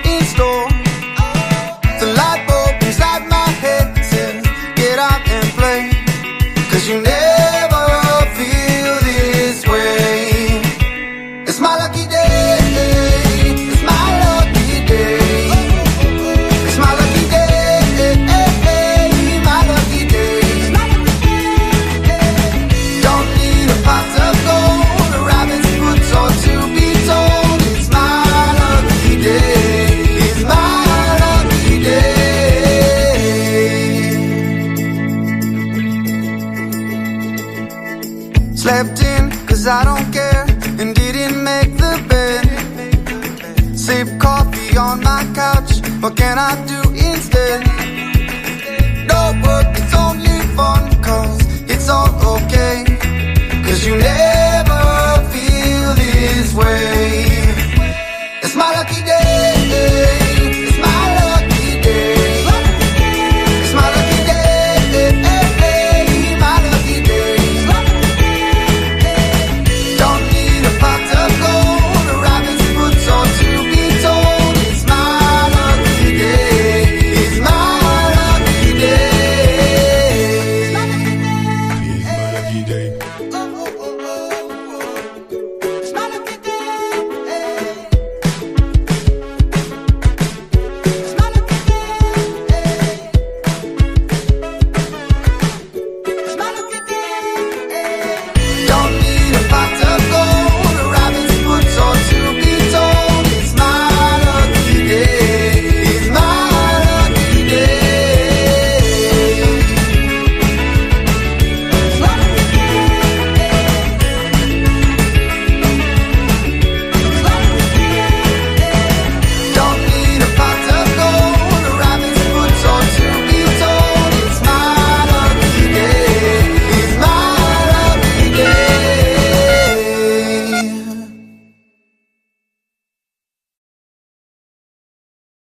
in store. The light bulb inside my head says, get out and play, 'cause you never feel this way. It's my lucky day, it's my lucky day, it's my lucky day, my lucky day. Don't need a pot of gold, a rabbit's foot or to be told. It's my lucky day, it's my lucky day. Slept in 'cause I don't care, and didn't make the bed. Sip coffee on my couch, what can I do instead? No work, it's only fun, 'cause it's all okay, 'cause you never feel this way. It's my lucky day.